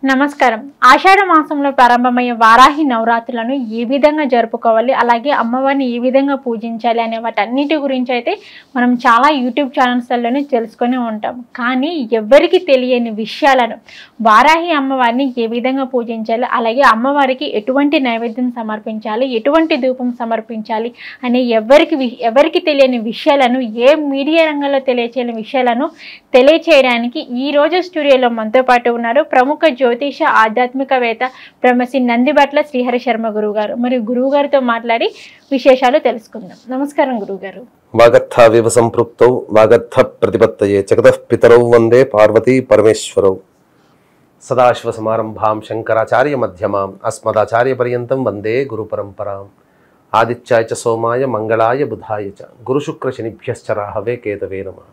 నమస్కారం. ఆషాఢ మాసంలో ప్రారంభమయ్యే వారాహి నవరాత్రులను ఏ విధంగా జరుపుకోవాలి, అలాగే అమ్మవారిని ఏ విధంగా పూజించాలి అనే వాటన్నిటి గురించి అయితే మనం చాలా యూట్యూబ్ ఛానల్స్లోనే తెలుసుకొని ఉంటాం. కానీ ఎవరికి తెలియని విషయాలను, వారాహి అమ్మవారిని ఏ విధంగా పూజించాలి, అలాగే అమ్మవారికి ఎటువంటి నైవేద్యం సమర్పించాలి, ఎటువంటి ధూపం సమర్పించాలి అనే ఎవరికి తెలియని విషయాలను, ఏ మీడియా రంగంలో తెలియచేయని విషయాలను తెలియచేయడానికి ఈరోజు స్టూడియోలో మనతో పాటు ఉన్నారు ప్రముఖ జ్యోతిష ఆధ్యాత్మికవేత్త బ్రహ్మశ్రీ నందిబట్ల శ్రీహరి శర్మ గురువు గారు. మరి గురువు గారితో మాట్లాడి విశేషాలు తెలుసుకుందాం. నమస్కారం గురువు గారు. వాగర్థ వివ సంపృక్తౌ వాగర్థ ప్రతిపత్తయే జగతః పితరౌ వందే పార్వతీ పరమేశ్వరౌ. సదాశివ సమారంభాం శంకరాచార్య మధ్యమాం అస్మదాచార్య పర్యంతం వందే గురు పరంపరాం. ఆదిత్యాయ చ సోమాయ మంగళాయ బుధాయ చ గురు శుక్ర శనిభ్యశ్చ రాహవే కేతవే నమః.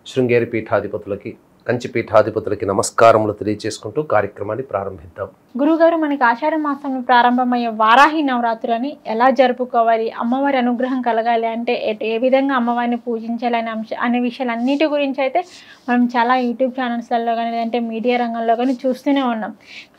శృంగేరి పీఠాధిపతులకి, కంచి పీఠాధిపతులకి నమస్కారములు తెలియజేసుకుంటూ కార్యక్రమాన్ని ప్రారంభిద్దాం. గురుగారు, మనకి ఆషాఢ మాసంలో ప్రారంభమయ్యే వారాహి నవరాత్రులని ఎలా జరుపుకోవాలి, అమ్మవారి అనుగ్రహం కలగాలి అంటే ఏ విధంగా అమ్మవారిని పూజించాలి అనే విషయాలన్నిటి గురించి అయితే మనం చాలా యూట్యూబ్ ఛానల్స్లలో కానీ లేదంటే మీడియా రంగంలో కానీ చూస్తూనే ఉన్నాం.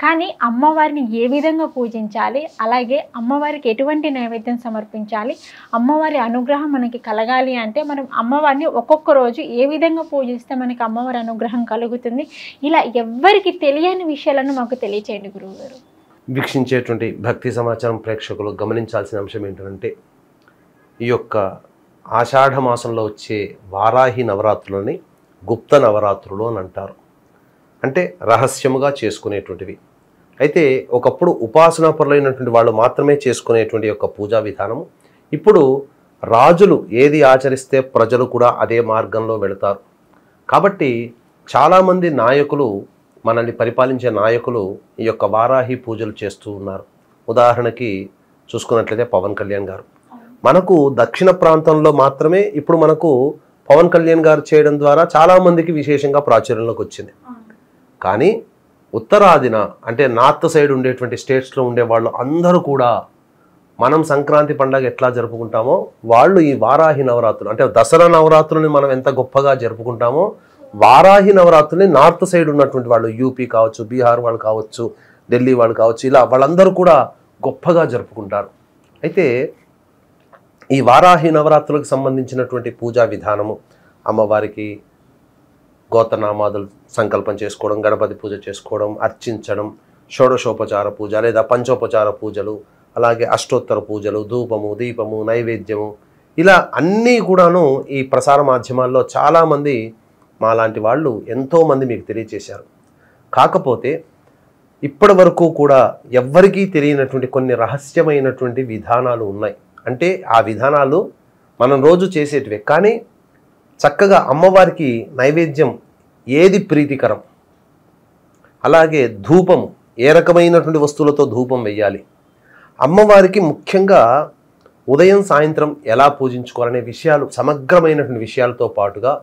కానీ అమ్మవారిని ఏ విధంగా పూజించాలి, అలాగే అమ్మవారికి ఎటువంటి నైవేద్యం సమర్పించాలి, అమ్మవారి అనుగ్రహం మనకి కలగాలి అంటే మనం అమ్మవారిని ఒక్కొక్క రోజు ఏ విధంగా పూజిస్తే మనకి అమ్మవారి అనుగ్రహం కలుగుతుంది, ఇలా ఎవ్వరికి తెలియని విషయాలను మాకు తెలియచేయండి గురువు గారు. వీక్షించేటువంటి భక్తి సమాచారం ప్రేక్షకులు గమనించాల్సిన అంశం ఏంటంటే, ఈ యొక్క ఆషాఢ మాసంలో వచ్చే వారాహి నవరాత్రులని గుప్త నవరాత్రులు అని అంటారు. అంటే రహస్యముగా చేసుకునేటువంటివి. అయితే ఒకప్పుడు ఉపాసనా పరులైనటువంటి వాళ్ళు మాత్రమే చేసుకునేటువంటి యొక్క పూజా విధానము ఇప్పుడు రాజులు ఏది ఆచరిస్తే ప్రజలు కూడా అదే మార్గంలో వెళతారు. కాబట్టి చాలామంది నాయకులు, మనల్ని పరిపాలించే నాయకులు ఈ యొక్క వారాహి పూజలు చేస్తూ ఉన్నారు. ఉదాహరణకి చూసుకున్నట్లయితే పవన్ కళ్యాణ్ గారు. మనకు దక్షిణ ప్రాంతంలో మాత్రమే ఇప్పుడు మనకు పవన్ కళ్యాణ్ గారు చేయడం ద్వారా చాలామందికి విశేషంగా ప్రాచుర్యంలోకి వచ్చింది. కానీ ఉత్తరాదిన అంటే నార్త్ సైడ్ ఉండేటువంటి స్టేట్స్లో ఉండే వాళ్ళు అందరూ కూడా మనం సంక్రాంతి పండుగ ఎట్లా జరుపుకుంటామో వాళ్ళు ఈ వారాహి నవరాత్రులు అంటే దసరా నవరాత్రులని మనం ఎంత గొప్పగా జరుపుకుంటామో వారాహి నవరాత్రుల్ని నార్త్ సైడ్ ఉన్నటువంటి వాళ్ళు, యూపీ కావచ్చు, బీహార్ వాళ్ళు కావచ్చు, ఢిల్లీ వాళ్ళు కావచ్చు, ఇలా వాళ్ళందరూ కూడా గొప్పగా జరుపుకుంటారు. అయితే ఈ వారాహి నవరాత్రులకు సంబంధించినటువంటి పూజా విధానము, అమ్మవారికి గోత్రనామాదులు సంకల్పం చేసుకోవడం, గణపతి పూజ చేసుకోవడం, అర్చించడం, షోడశోపచార పూజ లేదా పంచోపచార పూజలు, అలాగే అష్టోత్తర పూజలు, ధూపము, దీపము, నైవేద్యము, ఇలా అన్నీ కూడాను ఈ ప్రసార మాధ్యమాల్లో చాలామంది మాలాంటి వాళ్ళు ఎంతోమంది మీకు తెలియచేశారు. కాకపోతే ఇప్పటి వరకు కూడా ఎవ్వరికీ తెలియనటువంటి కొన్ని రహస్యమైనటువంటి విధానాలు ఉన్నాయి. అంటే ఆ విధానాలు మనం రోజు చేసేటివే, కానీ చక్కగా అమ్మవారికి నైవేద్యం ఏది ప్రీతికరం, అలాగే ధూపం ఏ రకమైనటువంటి వస్తువులతో ధూపం వేయాలి, అమ్మవారికి ముఖ్యంగా ఉదయం సాయంత్రం ఎలా పూజించుకోవాలనే విషయాలు, సమగ్రమైనటువంటి విషయాలతో పాటుగా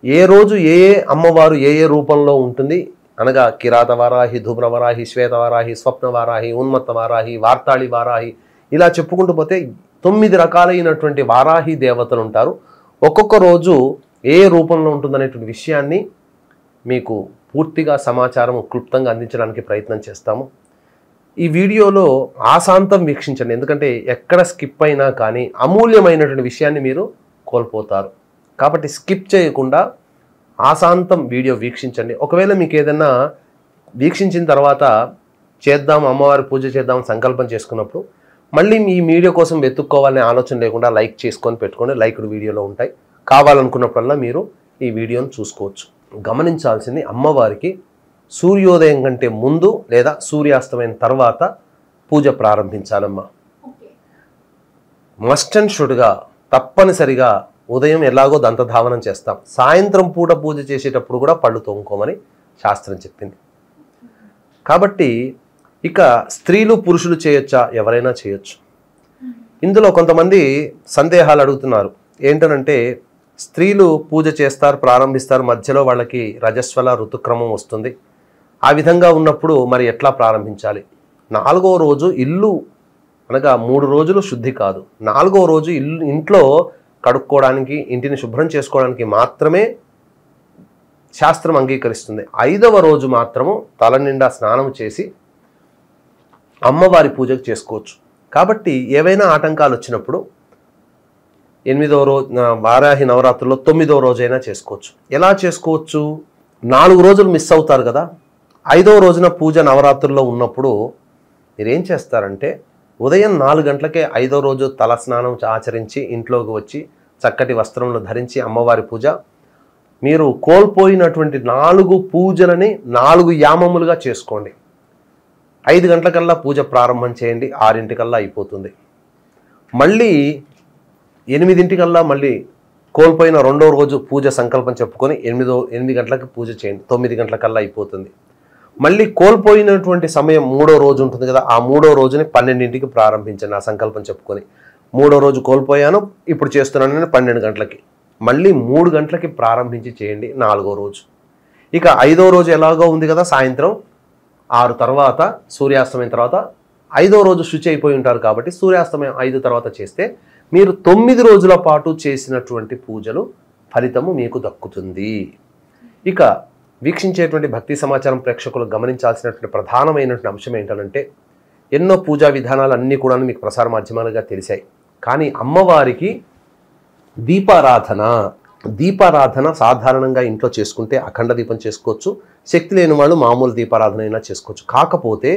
ఏ రోజు ఏ అమ్మవారు ఏ రూపంలో ఉంటుంది అనగా కిరాత వారాహి, ధూమ్ర వారాహి, శ్వేత వారాహి, స్వప్న వారాహి, ఉన్మత్త వారాహి, వార్తాళి వారాహి, ఇలా చెప్పుకుంటూ పోతే 9 రకాలైనటువంటి వారాహి దేవతలు ఉంటారు. ఒక్కొక్క రోజు ఏ రూపంలో ఉంటుందనేటువంటి విషయాన్ని మీకు పూర్తిగా సమాచారం క్లుప్తంగా అందించడానికి ప్రయత్నం చేస్తాము. ఈ వీడియోలో ఆశాంతం వీక్షించండి, ఎందుకంటే ఎక్కడ స్కిప్ అయినా కానీ అమూల్యమైనటువంటి విషయాన్ని మీరు కోల్పోతారు. కాబట్టి స్కిప్ చేయకుండా ఆశాంతం వీడియో వీక్షించండి. ఒకవేళ మీకు ఏదైనా వీక్షించిన తర్వాత చేద్దాం, అమ్మవారి పూజ చేద్దాం సంకల్పం చేసుకున్నప్పుడు మళ్ళీ మీ వీడియో కోసం వెతుక్కోవాలనే ఆలోచన లేకుండా లైక్ చేసుకొని పెట్టుకోండి. లైక్డ్ వీడియోలో ఉంటాయి. కావాలనుకున్నప్పుడల్లా మీరు ఈ వీడియోను చూసుకోవచ్చు. గమనించాల్సింది, అమ్మవారికి సూర్యోదయం కంటే ముందు లేదా సూర్యాస్తమైన తర్వాత పూజ ప్రారంభించాలమ్మా. మస్ట్ అండ్ షుడ్గా తప్పనిసరిగా ఉదయం ఎలాగో దంతధావనం చేస్తాం, సాయంత్రం పూట పూజ చేసేటప్పుడు కూడా పళ్ళు తోముకోమని శాస్త్రం చెప్పింది. కాబట్టి ఇక స్త్రీలు పురుషులు చేయొచ్చా? ఎవరైనా చేయొచ్చు. ఇందులో కొంతమంది సందేహాలు అడుగుతున్నారు. ఏంటనంటే, స్త్రీలు పూజ చేస్తారు, ప్రారంభిస్తారు, మధ్యలో వాళ్ళకి రజస్వల ఋతుక్రమం వస్తుంది. ఆ విధంగా ఉన్నప్పుడు మరి ఎట్లా ప్రారంభించాలి? 4వ రోజు ఇల్లు అనగా 3 రోజులు శుద్ధి కాదు, 4వ రోజు ఇంట్లో కడుక్కోవడానికి, ఇంటిని శుభ్రం చేసుకోవడానికి మాత్రమే శాస్త్రం అంగీకరిస్తుంది. 5వ రోజు మాత్రము తల నిండా స్నానం చేసి అమ్మవారి పూజకు చేసుకోవచ్చు. కాబట్టి ఏవైనా ఆటంకాలు వచ్చినప్పుడు 8వ రోజు వారాహి నవరాత్రుల్లో 9వ రోజైనా చేసుకోవచ్చు. ఎలా చేసుకోవచ్చు? 4 రోజులు మిస్ అవుతారు కదా. 5వ రోజున పూజ నవరాత్రుల్లో ఉన్నప్పుడు మీరేం చేస్తారంటే ఉదయం 4 గంటలకే 5వ రోజు తల స్నానం ఆచరించి ఇంట్లోకి వచ్చి చక్కటి వస్త్రములు ధరించి అమ్మవారి పూజ, మీరు కోల్పోయినటువంటి 4 పూజలని 4 యామములుగా చేసుకోండి. 5 గంటలకల్లా పూజ ప్రారంభం చేయండి, 6 అయిపోతుంది. మళ్ళీ 8 మళ్ళీ కోల్పోయిన 2వ రోజు పూజ సంకల్పం చెప్పుకొని 8 గంటలకు పూజ చేయండి, 9 గంటలకల్లా అయిపోతుంది. మళ్ళీ కోల్పోయినటువంటి సమయం 3వ రోజు ఉంటుంది కదా, ఆ 3వ రోజుని 12కి ప్రారంభించండి ఆ సంకల్పం చెప్పుకొని. 3వ రోజు కోల్పోయాను, ఇప్పుడు చేస్తున్నాను నేను 12 గంటలకి, మళ్ళీ 3 గంటలకి ప్రారంభించి చేయండి 4వ రోజు. ఇక 5వ రోజు ఎలాగో ఉంది కదా, సాయంత్రం 6 తర్వాత సూర్యాస్తమయం తర్వాత 5వ రోజు శుచి అయిపోయి ఉంటారు కాబట్టి సూర్యాస్తమయం 5 తర్వాత చేస్తే మీరు 9 రోజుల పాటు చేసినటువంటి పూజలు ఫలితము మీకు దక్కుతుంది. ఇక వీక్షించేటువంటి భక్తి సమాచారం ప్రేక్షకులు గమనించాల్సినటువంటి ప్రధానమైనటువంటి అంశం ఏంటంటే ఎన్నో పూజా విధానాలు అన్నీ కూడా మీకు ప్రసార మాధ్యమాలుగా తెలిసాయి. కానీ అమ్మవారికి దీపారాధన సాధారణంగా ఇంట్లో చేసుకుంటే అఖండ దీపం చేసుకోవచ్చు, శక్తి లేని వాళ్ళు మామూలు దీపారాధన అయినా చేసుకోవచ్చు. కాకపోతే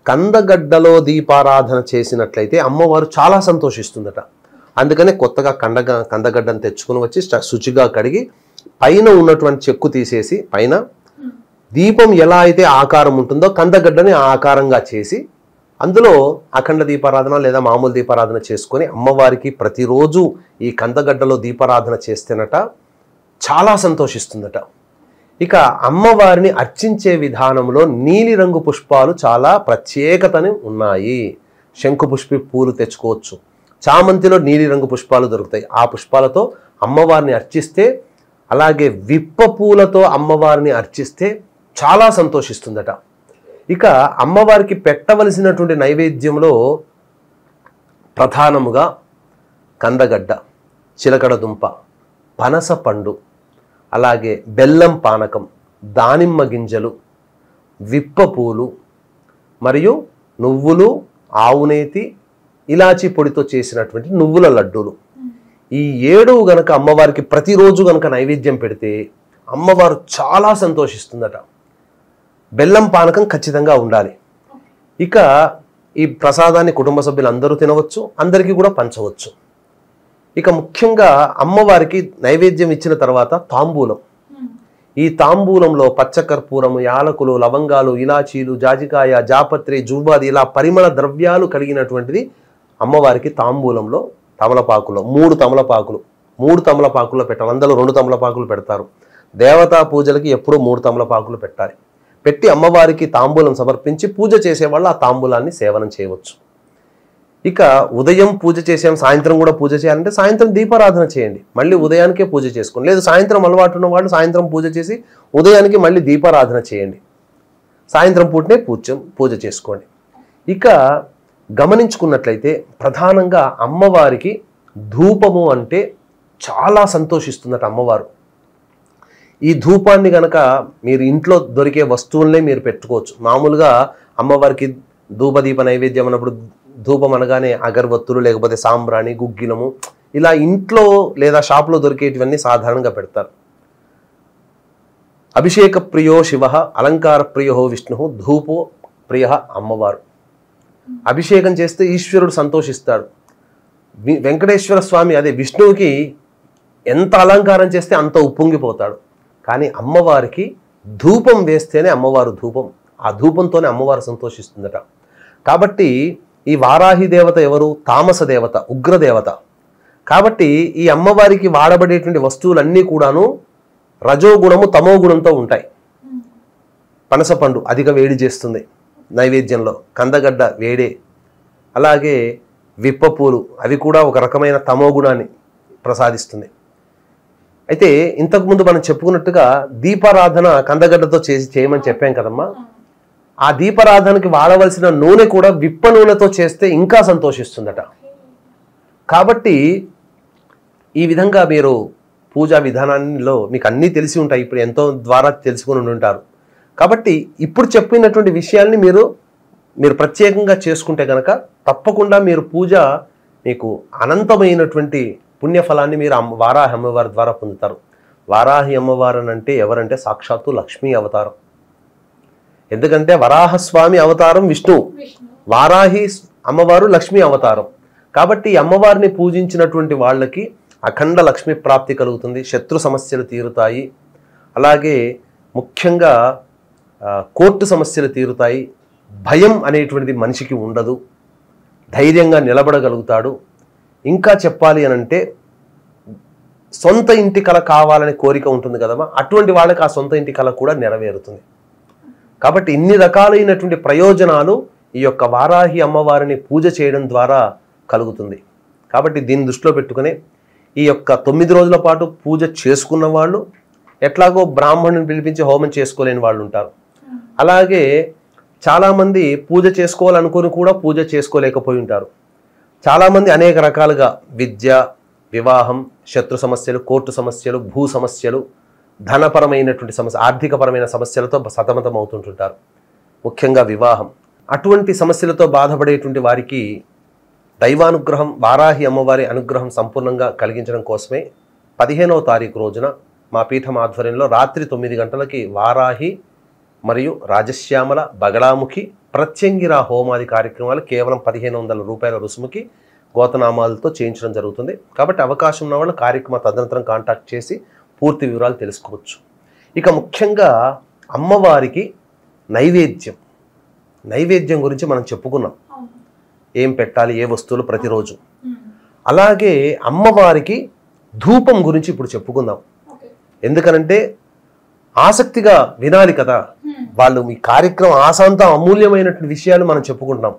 కందగడ్డలో దీపారాధన చేసినట్లయితే అమ్మవారు చాలా సంతోషిస్తుందట. అందుకనే కొత్తగా కందగడ్డను తెచ్చుకుని వచ్చి శుచిగా కడిగి పైన ఉన్నటువంటి చెక్కు తీసేసి పైన దీపం ఎలా అయితే ఆకారం ఉంటుందో కందగడ్డని ఆకారంగా చేసి అందులో అఖండ దీపారాధన లేదా మామూలు దీపారాధన చేసుకొని అమ్మవారికి ప్రతిరోజు ఈ కందగడ్డలో దీపారాధన చేస్తేనట చాలా సంతోషిస్తుందట. ఇక అమ్మవారిని అర్చించే విధానంలో నీలిరంగు పుష్పాలు చాలా ప్రత్యేకతని ఉన్నాయి. శంకుపుష్పి పూలు తెచ్చుకోవచ్చు, చామంతిలో నీలిరంగు పుష్పాలు దొరుకుతాయి, ఆ పుష్పాలతో అమ్మవారిని అర్చిస్తే, అలాగే విప్ప పూలతో అమ్మవారిని అర్చిస్తే చాలా సంతోషిస్తుందట. ఇక అమ్మవారికి పెట్టవలసినటువంటి నైవేద్యంలో ప్రధానముగా కందగడ్డ, చిలకడ దుంప, పనస పండు, అలాగే బెల్లం పానకం, దానిమ్మ గింజలు, విప్ప పూలు మరియు నువ్వులు, ఆవునేతి, ఇలాచీ పొడితో చేసినటువంటి నువ్వుల లడ్డూలు, ఈ 7 గనక అమ్మవారికి ప్రతిరోజు గనక నైవేద్యం పెడితే అమ్మవారు చాలా సంతోషిస్తుందట. బెల్లం పానకం ఖచ్చితంగా ఉండాలి. ఇక ఈ ప్రసాదాన్ని కుటుంబ సభ్యులందరూ తినవచ్చు, అందరికీ కూడా పంచవచ్చు. ఇక ముఖ్యంగా అమ్మవారికి నైవేద్యం ఇచ్చిన తర్వాత తాంబూలం, ఈ తాంబూలంలో పచ్చకర్పూరము, యాలకులు, లవంగాలు, ఇలాచీలు, జాజికాయ, జాపత్రి, జూబాది ఇలా పరిమళ ద్రవ్యాలు కలిగినటువంటిది అమ్మవారికి తాంబూలంలో తమలపాకులో 3 తమలపాకుల్లో పెట్టాలి. అందులో 2 తమలపాకులు పెడతారు. దేవతా పూజలకి ఎప్పుడూ 3 తమలపాకులు పెట్టాలి. పెట్టి అమ్మవారికి తాంబూలం సమర్పించి పూజ చేసేవాళ్ళు ఆ తాంబూలాన్ని సేవనం చేయవచ్చు. ఇక ఉదయం పూజ చేసాం, సాయంత్రం కూడా పూజ చేయాలంటే సాయంత్రం దీపారాధన చేయండి, మళ్ళీ ఉదయానికే పూజ చేసుకోండి. లేదు సాయంత్రం అలవాటు ఉన్న వాళ్ళు సాయంత్రం పూజ చేసి ఉదయానికి మళ్ళీ దీపారాధన చేయండి, సాయంత్రం పూటనే పూజ చేసుకోండి. ఇక గమనించుకున్నట్లయితే ప్రధానంగా అమ్మవారికి ధూపము అంటే చాలా సంతోషిస్తుందట అమ్మవారు. ఈ ధూపాన్ని గనక మీరు ఇంట్లో దొరికే వస్తువులనే మీరు పెట్టుకోవచ్చు. మామూలుగా అమ్మవారికి ధూపదీప నైవేద్యం అన్నప్పుడు ధూపం అనగానే అగరబత్తులు, లేకపోతే సాంబ్రాణి, గుగ్గిలము ఇలా ఇంట్లో లేదా షాప్లో దొరికేటివన్నీ సాధారణంగా పెడతారు. అభిషేక ప్రియో శివ, అలంకార ప్రియో విష్ణు, ధూపో ప్రియ అమ్మవారు. అభిషేకం చేస్తే ఈశ్వరుడు సంతోషిస్తాడు. వెంకటేశ్వర స్వామి అదే విష్ణువుకి ఎంత అలంకారం చేస్తే అంత ఉప్పొంగిపోతాడు. కానీ అమ్మవారికి ధూపం వేస్తేనే అమ్మవారు ధూపం, ఆ ధూపంతోనే అమ్మవారు సంతోషిస్తుందట. కాబట్టి ఈ వారాహి దేవత ఎవరు? తామస దేవత, ఉగ్రదేవత. కాబట్టి ఈ అమ్మవారికి వాడబడేటువంటి వస్తువులన్నీ కూడాను రజోగుణము తమో గుణంతో ఉంటాయి. పనసపండు అధిక వేడి చేస్తుంది నైవేద్యంలో, కందగడ్డ వేడే, అలాగే విప్పపూలు అవి కూడా ఒక రకమైన తమో గుణాన్ని ప్రసాదిస్తుంది. అయితే ఇంతకుముందు మనం చెప్పుకున్నట్టుగా దీపారాధన కందగడ్డతో చేయమని చెప్పాం కదమ్మా. ఆ దీపారాధనకి వాడవలసిన నూనె కూడా విప్ప నూనెతో చేస్తే ఇంకా సంతోషిస్తుందట. కాబట్టి ఈ విధంగా మీరు పూజా విధానాల్లో మీకు అన్నీ తెలిసి ఉంటాయి, ఇప్పుడు ఎంతో ద్వారా తెలుసుకుని ఉంటారు. కాబట్టి ఇప్పుడు చెప్పినటువంటి విషయాల్ని మీరు ప్రత్యేకంగా చేసుకుంటే కనుక తప్పకుండా మీరు పూజ మీకు అనంతమైనటువంటి పుణ్యఫలాన్ని మీరు వారాహి అమ్మవారి ద్వారా పొందుతారు. వారాహి అమ్మవారు అంటే ఎవరంటే సాక్షాత్తు లక్ష్మీ అవతారం. ఎందుకంటే వరాహస్వామి అవతారం విష్ణువు, వారాహి అమ్మవారు లక్ష్మీ అవతారం. కాబట్టి ఈ అమ్మవారిని పూజించినటువంటి వాళ్ళకి అఖండ లక్ష్మీ ప్రాప్తి కలుగుతుంది, శత్రు సమస్యలు తీరుతాయి, అలాగే ముఖ్యంగా కోర్టు సమస్యలు తీరుతాయి, భయం అనేటువంటిది మనిషికి ఉండదు, ధైర్యంగా నిలబడగలుగుతాడు. ఇంకా చెప్పాలి అనంటే సొంత ఇంటి కల కావాలనే కోరిక ఉంటుంది కదమ్మా, అటువంటి వాళ్ళకి ఆ సొంత ఇంటి కల కూడా నెరవేరుతుంది. కాబట్టి ఇన్ని రకాలైనటువంటి ప్రయోజనాలు ఈ యొక్క వారాహి అమ్మవారిని పూజ చేయడం ద్వారా కలుగుతుంది. కాబట్టి దీన్ని దృష్టిలో పెట్టుకుని ఈ యొక్క 9 రోజుల పాటు పూజ చేసుకున్న వాళ్ళు, ఎట్లాగో బ్రాహ్మణుని పిలిపించి హోమం చేసుకోలేని వాళ్ళు ఉంటారు. అలాగే చాలామంది పూజ చేసుకోవాలనుకుని కూడా పూజ చేసుకోలేకపోయి ఉంటారు. చాలామంది అనేక రకాలుగా విద్య, వివాహం, శత్రు సమస్యలు, కోర్టు సమస్యలు, భూ సమస్యలు, ధనపరమైనటువంటి సమస్య, ఆర్థికపరమైన సమస్యలతో సతమతం అవుతుంటుంటారు. ముఖ్యంగా వివాహం, అటువంటి సమస్యలతో బాధపడేటువంటి వారికి దైవానుగ్రహం, వారాహి అమ్మవారి అనుగ్రహం సంపూర్ణంగా కలిగించడం కోసమే 15వ తారీఖు రోజున మా పీఠం ఆధ్వర్యంలో రాత్రి 9 గంటలకి వారాహి మరియు రాజశ్యామల, బగళాముఖి, ప్రత్యంగిర హోమాది కార్యక్రమాలు కేవలం 1500 రూపాయల రుసుముకి గోతనామాలతో చేయించడం జరుగుతుంది. కాబట్టి అవకాశం ఉన్న వాళ్ళు కార్యక్రమ తదనంతరం కాంటాక్ట్ చేసి పూర్తి వివరాలు తెలుసుకోవచ్చు. ఇక ముఖ్యంగా అమ్మవారికి నైవేద్యం గురించి మనం చెప్పుకున్నాం, ఏం పెట్టాలి, ఏ వస్తువులు ప్రతిరోజు. అలాగే అమ్మవారికి ధూపం గురించి ఇప్పుడు చెప్పుకుందాం. ఎందుకనంటే ఆసక్తిగా వినాలి కదా వాళ్ళు. మీ కార్యక్రమం ఆశాంతం అమూల్యమైనటువంటి విషయాలు మనం చెప్పుకుంటున్నాం.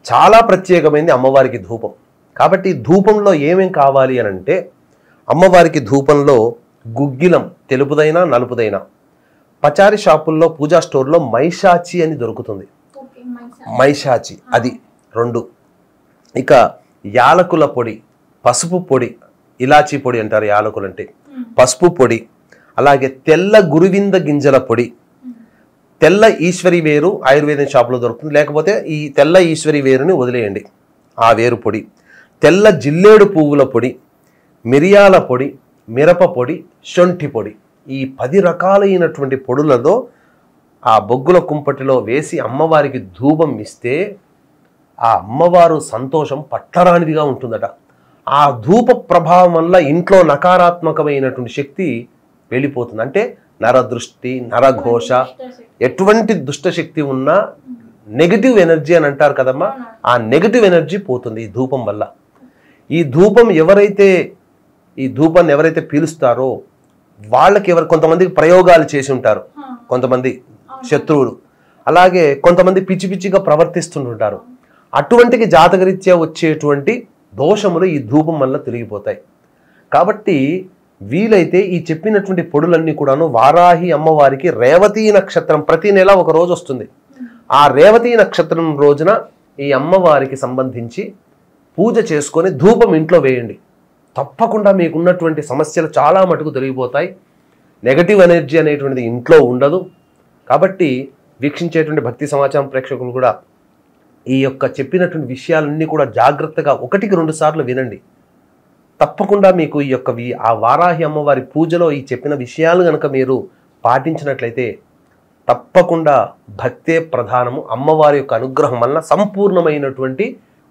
చాలా ప్రత్యేకమైనది అమ్మవారికి ధూపం. కాబట్టి ధూపంలో ఏమేం కావాలి అని అంటే, అమ్మవారికి ధూపంలో గుగ్గిలం, తెలుపుదైనా నలుపుదైనా, పచారీ షాపుల్లో, పూజా స్టోర్లో మైషాచి అని దొరుకుతుంది, మైషాచి అది 2. ఇక యాలకుల పొడి, పసుపు పొడి, ఇలాచీ పొడి అంటారు యాలకులు అంటే, పసుపు పొడి, అలాగే తెల్ల గురువింద గింజల పొడి, తెల్ల ఈశ్వరి వేరు ఆయుర్వేదం షాపులో దొరుకుతుంది, లేకపోతే ఈ తెల్ల ఈశ్వరి వేరుని వదిలేయండి, ఆ వేరు పొడి, తెల్ల జిల్లేడు పువ్వుల పొడి, మిరియాల పొడి, మిరప పొడి, శొంఠి పొడి, ఈ 10 రకాలైనటువంటి పొడులలో ఆ బొగ్గుల కుంపటిలో వేసి అమ్మవారికి ధూపం ఇస్తే ఆ అమ్మవారు సంతోషం పట్టరానిదిగా ఉంటుందట. ఆ ధూప ప్రభావం వల్ల ఇంట్లో నకారాత్మకమైనటువంటి శక్తి వెళ్ళిపోతుంది. అంటే నరదృష్టి, నరఘోష, ఎటువంటి దుష్టశక్తి ఉన్నా నెగిటివ్ ఎనర్జీ అని అంటారు కదమ్మా, ఆ నెగిటివ్ ఎనర్జీ పోతుంది ఈ ధూపం వల్ల. ఈ ధూపాన్ని ఎవరైతే పీలుస్తారో వాళ్ళకి కొంతమందికి ప్రయోగాలు చేసి ఉంటారు, కొంతమంది శత్రువులు, అలాగే కొంతమంది పిచ్చి పిచ్చిగా ప్రవర్తిస్తుంటుంటారు. అటువంటికి జాతకరీత్యా వచ్చేటువంటి దోషములు ఈ ధూపం వల్ల తిరిగిపోతాయి. కాబట్టి వీలైతే ఈ చెప్పినటువంటి పొడులన్నీ కూడాను వారాహి అమ్మవారికి రేవతి నక్షత్రం ప్రతి నెల ఒక రోజు వస్తుంది, ఆ రేవతి నక్షత్రం రోజున ఈ అమ్మవారికి సంబంధించి పూజ చేసుకొని ధూపం ఇంట్లో వేయండి. తప్పకుండా మీకున్నటువంటి సమస్యలు చాలా మటుకు తొలగిపోతాయి, నెగటివ్ ఎనర్జీ అనేటువంటిది ఇంట్లో ఉండదు. కాబట్టి వీక్షించేటువంటి భక్తి సమాచారం ప్రేక్షకులు కూడా ఈ యొక్క చెప్పినటువంటి విషయాలన్నీ కూడా జాగ్రత్తగా 1-2 సార్లు వినండి. తప్పకుండా మీకు ఈ యొక్క ఆ వారాహి అమ్మవారి పూజలో ఈ చెప్పిన విషయాలు కనుక మీరు పాటించినట్లయితే తప్పకుండా భక్తే ప్రధానము, అమ్మవారి యొక్క అనుగ్రహం వలన సంపూర్ణమైనటువంటి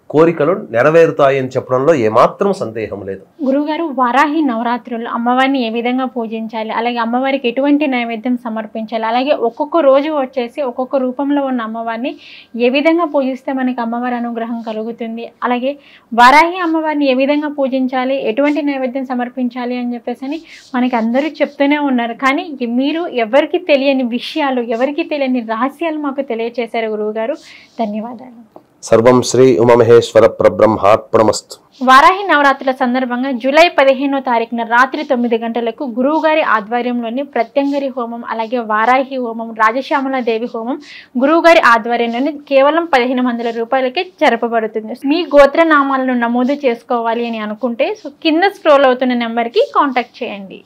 కోరికలు నెరవేరుతాయని చెప్పడంలో ఏమాత్రం సందేహం లేదు. గురుగారు, వారాహి నవరాత్రులు అమ్మవారిని ఏ విధంగా పూజించాలి, అలాగే అమ్మవారికి ఎటువంటి నైవేద్యం సమర్పించాలి, అలాగే ఒక్కొక్క రోజు వచ్చేసి ఒక్కొక్క రూపంలో ఉన్న అమ్మవారిని ఏ విధంగా పూజిస్తే మనకి అమ్మవారి అనుగ్రహం కలుగుతుంది, అలాగే వారాహి అమ్మవారిని ఏ విధంగా పూజించాలి, ఎటువంటి నైవేద్యం సమర్పించాలి అని చెప్పేసి మనకి అందరూ చెప్తూనే ఉన్నారు. కానీ మీరు ఎవరికి తెలియని విషయాలు, ఎవరికి తెలియని రహస్యాలు మాకు తెలియచేశారు గురువుగారు. ధన్యవాదాలు. సర్వం శ్రీ ఉమామహేశ్వర పరబ్రహ్మార్పణమస్తు. వారాహి నవరాత్రుల సందర్భంగా జూలై 15వ తారీఖున రాత్రి 9 గంటలకు గురువు గారి ఆధ్వర్యంలోని ప్రత్యంగరి హోమం, అలాగే వారాహి హోమం, రాజశ్యామల దేవి హోమం గురువు గారి ఆధ్వర్యంలోని కేవలం 1500 రూపాయలకే జరపబడుతుంది. మీ గోత్ర నామాలను నమోదు చేసుకోవాలి అని అనుకుంటే కింద స్క్రోల్ అవుతున్న నెంబర్కి కాంటాక్ట్ చేయండి.